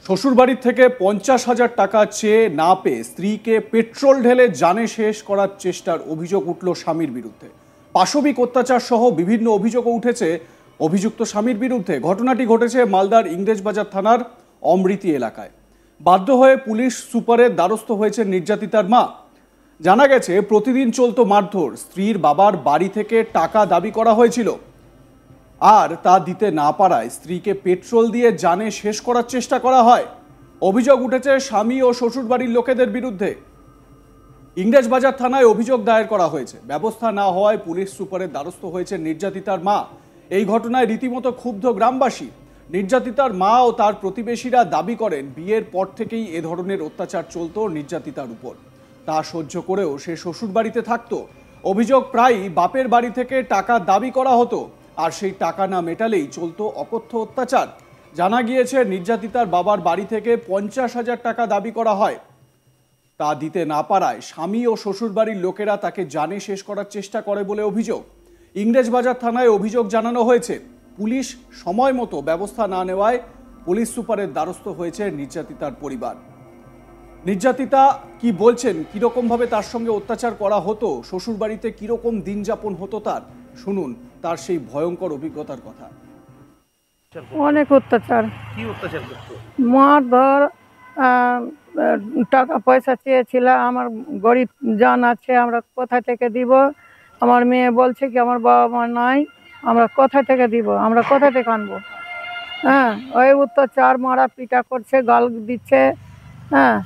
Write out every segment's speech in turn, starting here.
শ্বশুরবাড়ির থেকে 50,000 টাকা চেয়ে না পেয়ে স্ত্রীকে পেট্রোল ঢেলে জানে শেষ করার চেষ্টার অভিযোগ উঠল স্বামীর বিরুদ্ধে। পাশবিক অত্যাচার সহ বিভিন্ন অভিযোগও উঠেছে অভিযুক্ত স্বামীর বিরুদ্ধে। ঘটনাটি ঘটেছে মালদার ইংরেজবাজার থানার অমৃতি এলাকায়। বাধ্য হয়ে পুলিশ সুপারের দ্বারস্থ হয়েছে নির্যাতিতার মা। জানা গেছে প্রতিদিন চলতো মারধর। স্ত্রীর বাবার বাড়ি থেকে টাকা দাবি করা হয়েছিল, আর তা দিতে না পারায় স্ত্রীকে পেট্রোল দিয়ে জানে শেষ করার চেষ্টা করা হয়। অভিযোগ উঠেছে স্বামী ও শ্বশুরবাড়ির লোকেদের বিরুদ্ধে। ইংরেজবাজার থানায় অভিযোগ দায়ের করা হয়েছে। ব্যবস্থা না হওয়ায় পুলিশ সুপারের দ্বারস্থ হয়েছে নির্যাতিতার মা। এই ঘটনায় রীতিমতো ক্ষুব্ধ গ্রামবাসী। নির্যাতিতার মা ও তার প্রতিবেশীরা দাবি করেন বিয়ের পর থেকেই এ ধরনের অত্যাচার চলত নির্যাতিতার উপর। তা সহ্য করেও সে শ্বশুরবাড়িতে থাকতো। অভিযোগ প্রায়ই বাপের বাড়ি থেকে টাকা দাবি করা হতো, আর সেই টাকা না মেটালেই চলতো অকথ্য অত্যাচার। জানা গিয়েছে নির্যাতিতার বাবার বাড়ি থেকে 50,000 টাকা দাবি করা হয়। তা দিতে না পারায় স্বামী ও শ্বশুরবাড়ির লোকেরা তাকে জানে শেষ করার চেষ্টা করে বলে অভিযোগ। ইংরেজবাজার থানায় অভিযোগ জানানো হয়েছে। পুলিশ সময় মতো ব্যবস্থা না নেওয়ায় পুলিশ সুপারের দ্বারস্থ হয়েছে নির্যাতিতার পরিবার। নির্যাতিতা কি বলছেন, কিরকম ভাবে তার সঙ্গে অত্যাচার করা হতো, শ্বশুরবাড়িতে কিরকম দিন যাপন হতো তার, শুনুন তার সেই ভয়ঙ্কর অভিজ্ঞতার কথা। অনেক অত্যাচার। কি অত্যাচার করতো? মারধর, টাকা পয়সা চেয়েছিল। আমার গরিব জান আছে, আমরা কোথা থেকে দিব? আমার মেয়ে বলছে কি আমার বাবা মা নাই, আমরা কোথা থেকে দিব, আমরা কোথা থেকে আনবো? হ্যাঁ, ওই অত্যাচার, মারা পিটা করছে, গাল দিচ্ছে। হ্যাঁ,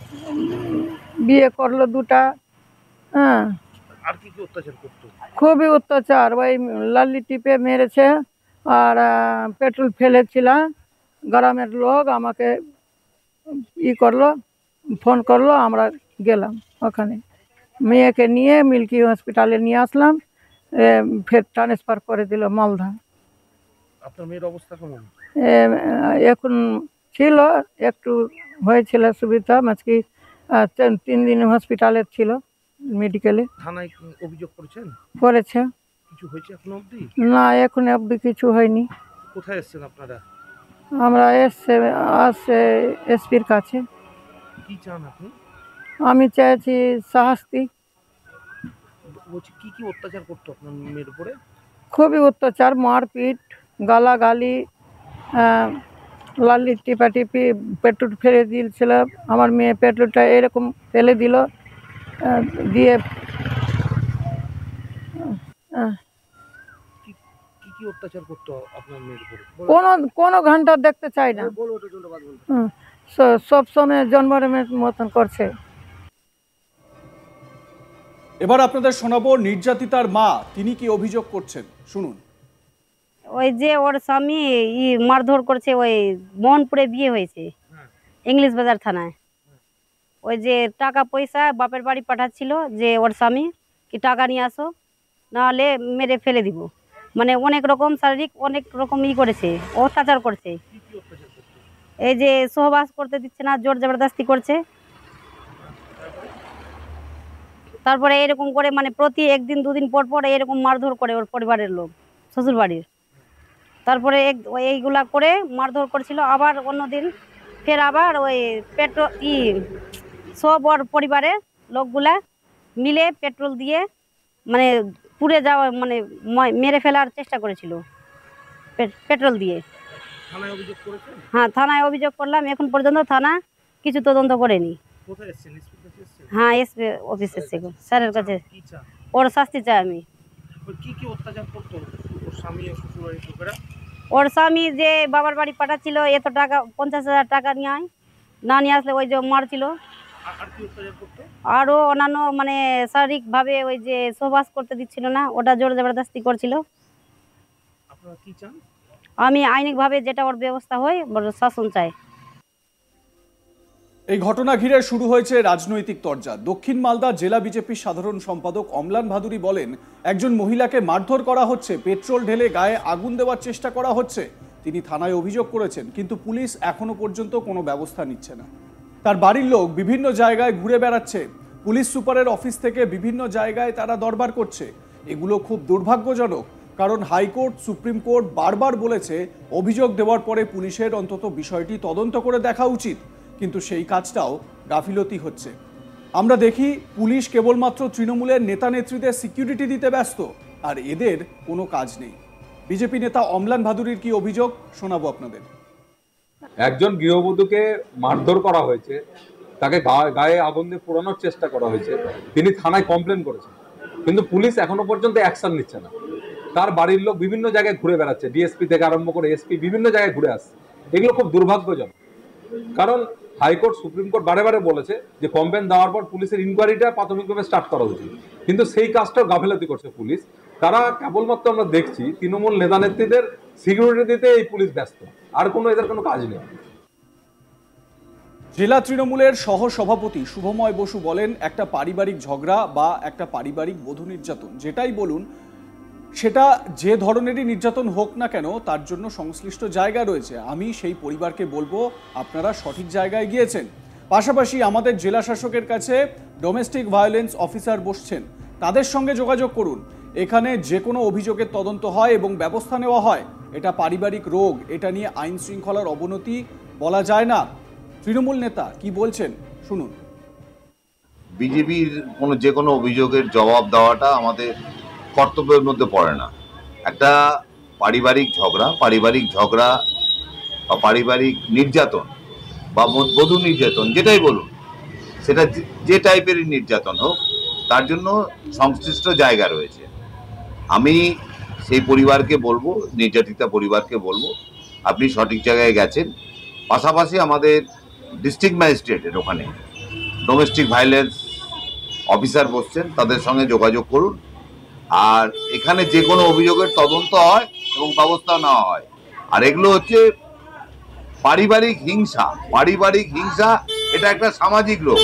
বিয়ে করলো দুটা। হ্যাঁ, আর কি কি অত্যাচার করতো? খুবই অত্যাচার। ওই লাল্লি টিপে মেরেছে, আর পেট্রোল ফেলেছিল। গ্রামের লোক আমাকে করলো, ফোন করলো, আমরা গেলাম ওখানে। মেয়েকে নিয়ে মিল্কি হসপিটালে নিয়ে আসলাম, ফের ট্রান্সফার করে দিল মালদা। আপনার মেয়ের অবস্থা কেমন? এখন ছিল, একটু হয়েছিল সুবিধা, মাঝকি 3 দিন হসপিটালে ছিল, মেডিকেলে। থানায় অভিযোগ করেছেন? করেছে। কিছু হয়েছে এখন অবধি? না, এখন অবধি কিছু হয়নি। কোথায় এসেছেন আপনারা? আমরা আসছে এসপির কাছে। কি চান আপনি? আমি চাইছি শাস্তি। বলছি কি কি অত্যাচার করতো আপনার মেয়ের উপরে? খুবই অত্যাচার, মারপিট, গালাগালি, লাল্লি টিপাটিপি, পেট্রোল ফেলে দিয়েছিল। আমার মেয়ে পেট্রোলটা এরকম ফেলে দিল, দিয়ে কি কি অত্যাচার করতো আপনার মেয়ের উপরে? কোনো ঘন্টা দেখতে চাই না। সব সময় জন্মরের মতন করছে। এবার আপনাদের শোনাবো নির্যাতিতার মা, তিনি কি অভিযোগ করছেন, শুনুন। ওই যে ওর স্বামী মারধর করছে, ওই মোহনপুরে বিয়ে হয়েছে, ইংলিশ বাজার থানায়। ওই যে টাকা পয়সা বাপের বাড়ি পাঠাচ্ছিল, যে ওর স্বামী কি টাকা নিয়ে আসো, নাহলে মেরে ফেলে দিব। মানে অনেক রকম শারীরিক অনেক রকম করেছে, অত্যাচার করছে। এই যে সহবাস করতে দিচ্ছে না, জোর জবরদস্তি করছে। তারপরে এরকম করে মানে প্রতি 1 দিন 2 দিন পর পর এরকম মারধর করে ওর পরিবারের লোক, শ্বশুর বাড়ির। তারপরে এইগুলা করে মারধর করছিল। আবার অন্যদিন ফের আবার ওই পেট্রোল সব ওর পরিবারের লোকগুলা মিলে পেট্রোল দিয়ে মানে পুড়ে যাওয়া, মানে মেরে ফেলার চেষ্টা করেছিল পেট্রোল দিয়ে। থানায় অভিযোগ করেছেন? হ্যাঁ, থানায় অভিযোগ করলাম। এখন পর্যন্ত থানা কিছু তদন্ত করেনি। কোথায় এসেছেন? এসপির কাছে এসেছেন? হ্যাঁ, এসপি অফিস এসছে, স্যারের কাছে। কি চান? ওর শাস্তি চাই আমি। কি কি অত্যাচার করতো ওর স্বামী ও শ্বশুরবাড়ির লোকেরা? ওর স্বামী যে বাবার বাড়ি পাঠাচ্ছিল, এত টাকা 50,000 টাকা নিয়ে আয়, না নিয়ে আসলে ওই যে মারছিল। আর কি অত্যাচার করতো? আরও অন্যান্য মানে শারীরিকভাবে ওই যে সহবাস করতে দিচ্ছিল না, ওটা জোর জবরদস্তি করছিল। আপনারা কি চান? আমি আইনিকভাবে যেটা ওর ব্যবস্থা হয়, ওর শাসন চাই। এই ঘটনা ঘিরে শুরু হয়েছে রাজনৈতিক তরজা। দক্ষিণ মালদা জেলা বিজেপির সাধারণ সম্পাদক অম্লান ভাদুরী বলেন, একজন মহিলাকে মারধর করা হচ্ছে, পেট্রোল ঢেলে গায়ে আগুন দেওয়ার চেষ্টা করা হচ্ছে। তিনি থানায় অভিযোগ করেছেন, কিন্তু পুলিশ এখনো পর্যন্ত কোনো ব্যবস্থা নিচ্ছে না। তার বাড়ির লোক বিভিন্ন জায়গায় ঘুরে বেড়াচ্ছে, পুলিশ সুপারের অফিস থেকে বিভিন্ন জায়গায় তারা দরবার করছে। এগুলো খুব দুর্ভাগ্যজনক। কারণ হাইকোর্ট সুপ্রিম কোর্ট বারবার বলেছে অভিযোগ দেওয়ার পরে পুলিশের অন্তত বিষয়টি তদন্ত করে দেখা উচিত, কিন্তু সেই কাজটাও গাফিলতি হচ্ছে। আমরা দেখি পুলিশ কেবলমাত্র তৃণমূলের নেতা নেত্রীদের সিকিউরিটি দিতে ব্যস্ত, আর এদের কোনো কাজ নেই। বিজেপি নেতা অম্লান ভাদুরীর কি অভিযোগ শোনাবো আপনাদের। একজন গৃহবধূকে মারধর করা হয়েছে, তাকে গায়ে আগুন দিয়ে পোড়ানোর চেষ্টা করা হয়েছে, তিনি থানায় কমপ্লেন করেছেন, কিন্তু পুলিশ এখনো পর্যন্ত অ্যাকশন নিচ্ছে না। তার বাড়ির লোক বিভিন্ন জায়গায় ঘুরে বেড়াচ্ছে, ডিএসপি থেকে আরম্ভ করে এসপি বিভিন্ন জায়গায় ঘুরে আসছে। এগুলো খুব দুর্ভাগ্যজনক, কারণ হাইকোর্ট সুপ্রিম কোর্ট বারে বারে বলেছে যে কমপ্লেন দেওয়ার পর পুলিশের ইনকোয়ারিটা প্রাথমিকভাবে স্টার্ট করা উচিত, কিন্তু সেই কাজটাও গাফিলতি করছে পুলিশ। তারা কেবলমাত্র আমরা দেখছি তৃণমূল নেতা নেত্রীদের সিকিউরিটি দিতে এই পুলিশ ব্যস্ত, আর কোনো এদের কোনো কাজ নেই। জেলা তৃণমূলের সহ সভাপতি শুভময় বসু বলেন, একটা পারিবারিক ঝগড়া বা একটা পারিবারিক বধূ নির্যাতন যেটাই বলুন, সেটা যে ধরনেরই নির্যাতন হোক না কেন তার জন্য সংশ্লিষ্ট জায়গা রয়েছে। আমি সেই পরিবারকে বলবো আপনারা সঠিক জায়গায় গিয়েছেন। পাশাপাশি আমাদের জেলা শাসকের কাছে ডোমেস্টিক ভায়োলেন্স অফিসার বসছেন, তাদের সঙ্গে যোগাযোগ করুন। এখানে যে কোনো অভিযোগের তদন্ত হয় এবং ব্যবস্থা নেওয়া হয়। এটা পারিবারিক রোগ, এটা নিয়ে আইন শৃঙ্খলার অবনতি বলা যায় না। তৃণমূল নেতা কি বলছেন শুনুন। বিজেপির যে কোনো অভিযোগের জবাব দেওয়াটা আমাদের কর্তব্যের মধ্যে পড়ে না। একটা পারিবারিক ঝগড়া বা পারিবারিক নির্যাতন বা বধূ নির্যাতন যেটাই বলুন, সেটা যে টাইপেরই নির্যাতন হোক, তার জন্য সংশ্লিষ্ট জায়গা রয়েছে। আমি সেই পরিবারকে বলবো, নির্যাতিতা পরিবারকে বলবো, আপনি সঠিক জায়গায় গেছেন। পাশাপাশি আমাদের ডিস্ট্রিক্ট ম্যাজিস্ট্রেটের ওখানে ডোমেস্টিক ভায়োলেন্স অফিসার বসছেন, তাদের সঙ্গে যোগাযোগ করুন। আর এখানে যে কোনো অভিযোগের তদন্ত হয় এবং ব্যবস্থা নেওয়া হয়। আর এগুলো হচ্ছে পারিবারিক হিংসা, এটা একটা সামাজিক রোগ,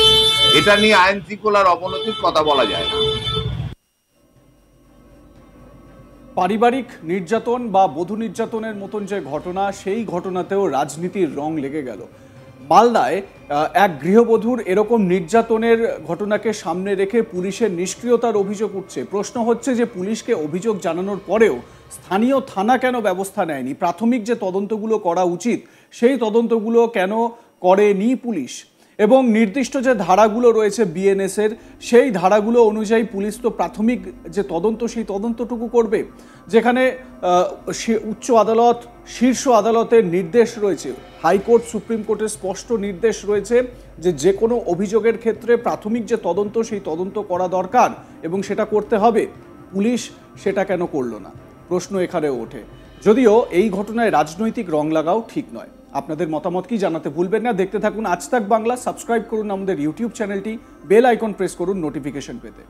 এটা নিয়ে আইন শৃঙ্খলার অবনতির কথা বলা যায় না। পারিবারিক নির্যাতন বা বধূ নির্যাতনের মতন যে ঘটনা, সেই ঘটনাতেও রাজনীতির রং লেগে গেল। মালদায় এক গৃহবধূর এরকম নির্যাতনের ঘটনাকে সামনে রেখে পুলিশের নিষ্ক্রিয়তার অভিযোগ উঠছে। প্রশ্ন হচ্ছে যে পুলিশকে অভিযোগ জানানোর পরেও স্থানীয় থানা কেন ব্যবস্থা নেয়নি? প্রাথমিক যে তদন্তগুলো করা উচিত সেই তদন্তগুলো কেন করেনি পুলিশ? এবং নির্দিষ্ট যে ধারাগুলো রয়েছে বিএনএসের, সেই ধারাগুলো অনুযায়ী পুলিশ তো প্রাথমিক যে তদন্ত সেই তদন্তটুকু করবে। যেখানে উচ্চ আদালত, শীর্ষ আদালতের নির্দেশ রয়েছে, হাইকোর্ট সুপ্রিম কোর্টের স্পষ্ট নির্দেশ রয়েছে যে কোনো অভিযোগের ক্ষেত্রে প্রাথমিক যে তদন্ত সেই তদন্ত করা দরকার এবং সেটা করতে হবে। পুলিশ সেটা কেন করলো না, প্রশ্ন এখানে ওঠে। যদিও এই ঘটনায় রাজনৈতিক রং লাগাও ঠিক নয়। আপনাদের মতামত কি জানাতে ভুলবেন না। দেখতে থাকুন আজ তাক বাংলা, সাবস্ক্রাইব করুন আমাদের ইউটিউব চ্যানেলটি, বেল আইকন প্রেস করুন নোটিফিকেশন পেতে।